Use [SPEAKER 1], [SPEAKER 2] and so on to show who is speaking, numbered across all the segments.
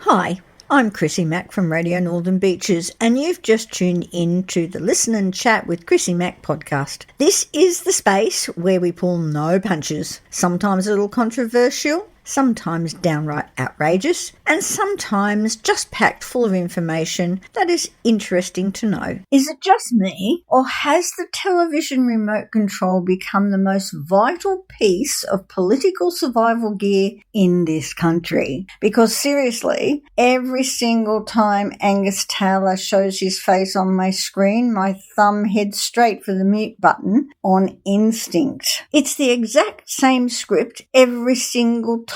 [SPEAKER 1] Hi, I'm Chrissy Mack from Radio Northern Beaches, and you've just tuned in to the Listen and Chat with Chrissy Mack podcast. This is the space where we pull no punches, sometimes a little controversial, sometimes downright outrageous, and sometimes just packed full of information that is interesting to know. Is it just me, or has the television remote control become the most vital piece of political survival gear in this country? Because seriously, every single time Angus Taylor shows his face on my screen, my thumb heads straight for the mute button on instinct. It's the exact same script every single time.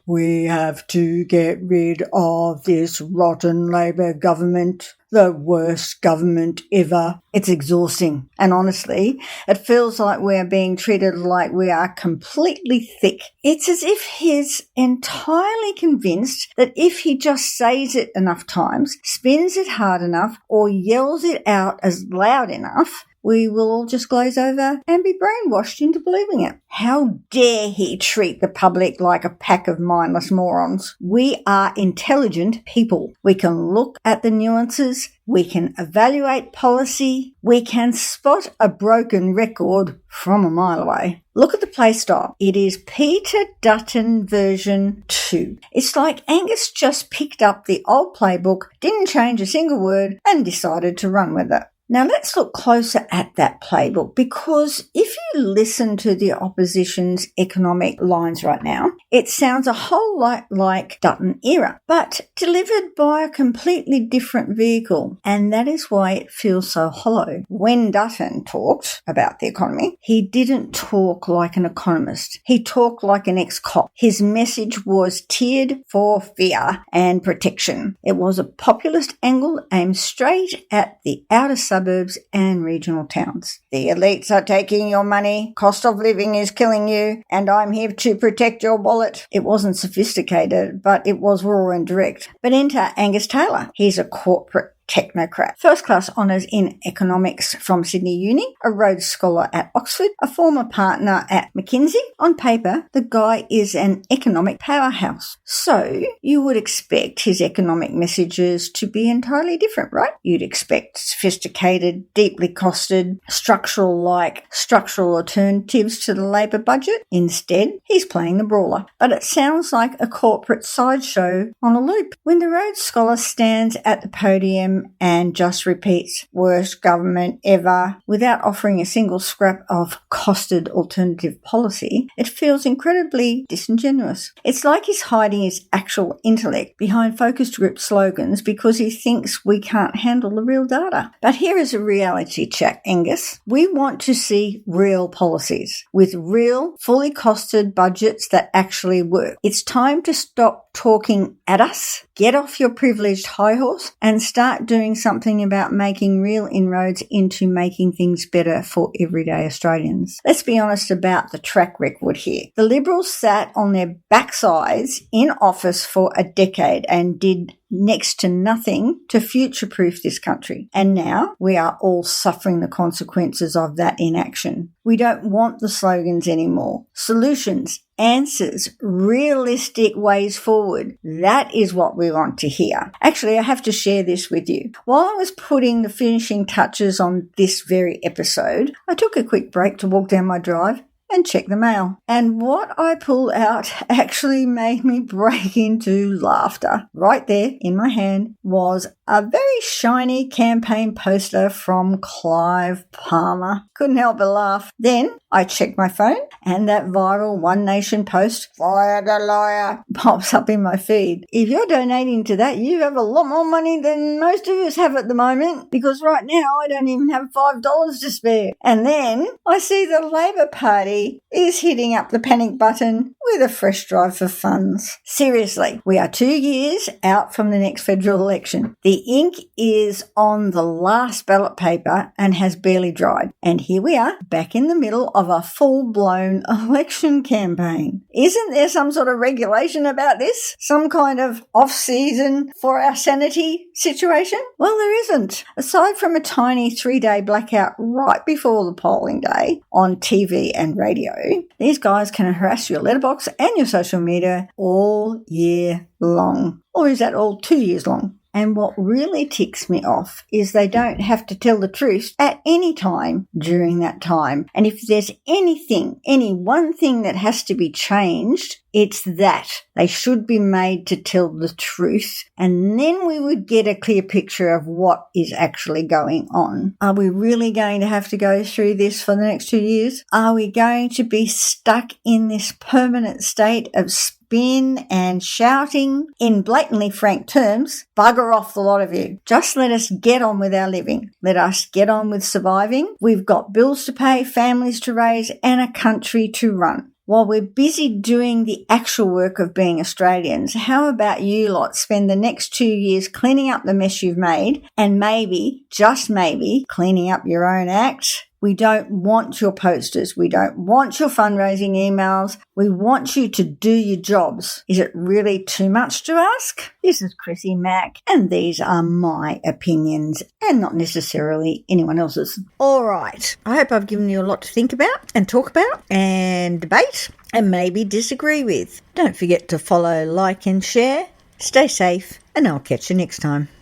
[SPEAKER 1] We have to get rid of this rotten Labor government, the worst government ever. It's exhausting. And honestly, it feels like we're being treated like we are completely thick. It's as if he's entirely convinced that if he just says it enough times, spins it hard enough, or yells it out as loud enough, we will all just glaze over and be brainwashed into believing it. How dare he treat the public like a pack of mindless morons? We are intelligent people. We can look at the nuances, we can evaluate policy, we can spot a broken record from a mile away. Look at the play style. It is Peter Dutton version 2. It's like Angus just picked up the old playbook, didn't change a single word, and decided to run with it. Now let's look closer at that playbook, because if you listen to the opposition's economic lines right now, it sounds a whole lot like Dutton era, but delivered by a completely different vehicle, and that is why it feels so hollow. When Dutton talked about the economy, he didn't talk like an economist. He talked like an ex-cop. His message was tiered for fear and protection. It was a populist angle aimed straight at the outer suburbs and regional towns. The elites are taking your money, cost of living is killing you, and I'm here to protect your wallet. It wasn't sophisticated, but it was raw and direct. But enter Angus Taylor. He's a corporate technocrat. First class honours in economics from Sydney Uni, a Rhodes Scholar at Oxford, a former partner at McKinsey. On paper, the guy is an economic powerhouse. So you would expect his economic messages to be entirely different, right? You'd expect sophisticated, deeply costed, structural alternatives to the Labor budget. Instead, he's playing the brawler. But it sounds like a corporate sideshow on a loop. When the Rhodes Scholar stands at the podium and just repeats worst government ever without offering a single scrap of costed alternative policy, it feels incredibly disingenuous. It's like he's hiding his actual intellect behind focus group slogans because he thinks we can't handle the real data. But here is a reality check, Angus. We want to see real policies with real, fully costed budgets that actually work. It's time to stop talking at us, get off your privileged high horse, and start doing something about making real inroads into making things better for everyday Australians. Let's be honest about the track record here. The Liberals sat on their backsides in office for a decade and did next to nothing to future-proof this country. And now we are all suffering the consequences of that inaction. We don't want the slogans anymore. Solutions, answers, realistic ways forward. That is what we want to hear. Actually, I have to share this with you. While I was putting the finishing touches on this very episode, I took a quick break to walk down my drive and check the mail. And what I pulled out actually made me break into laughter. Right there in my hand was a very shiny campaign poster from Clive Palmer. Couldn't help but laugh. Then I checked my phone and that viral One Nation post, "Fire the liar," pops up in my feed. If you're donating to that, you have a lot more money than most of us have at the moment, because right now I don't even have $5 to spare. And then I see the Labor Party is hitting up the panic button with a fresh drive for funds. Seriously, we are 2 years out from the next federal election. The The ink is on the last ballot paper and has barely dried. And here we are, back in the middle of a full-blown election campaign. Isn't there some sort of regulation about this? Some kind of off-season for our sanity situation? Well, there isn't. Aside from a tiny 3-day blackout right before the polling day on TV and radio, these guys can harass your letterbox and your social media all year long. Or is that all 2 years long? And what really ticks me off is they don't have to tell the truth at any time during that time. And if there's any one thing that has to be changed, it's that. They should be made to tell the truth, and then we would get a clear picture of what is actually going on. Are we really going to have to go through this for the next 2 years? Are we going to be stuck in this permanent state of spin and shouting? In blatantly frank terms, bugger off the lot of you. Just let us get on with our living. Let us get on with surviving. We've got bills to pay, families to raise, and a country to run. While we're busy doing the actual work of being Australians, how about you lot spend the next 2 years cleaning up the mess you've made, and maybe, just maybe, cleaning up your own act? We don't want your posters. We don't want your fundraising emails. We want you to do your jobs. Is it really too much to ask? This is Chrissy Mack, and these are my opinions and not necessarily anyone else's. All right. I hope I've given you a lot to think about and talk about and debate and maybe disagree with. Don't forget to follow, like and share. Stay safe, and I'll catch you next time.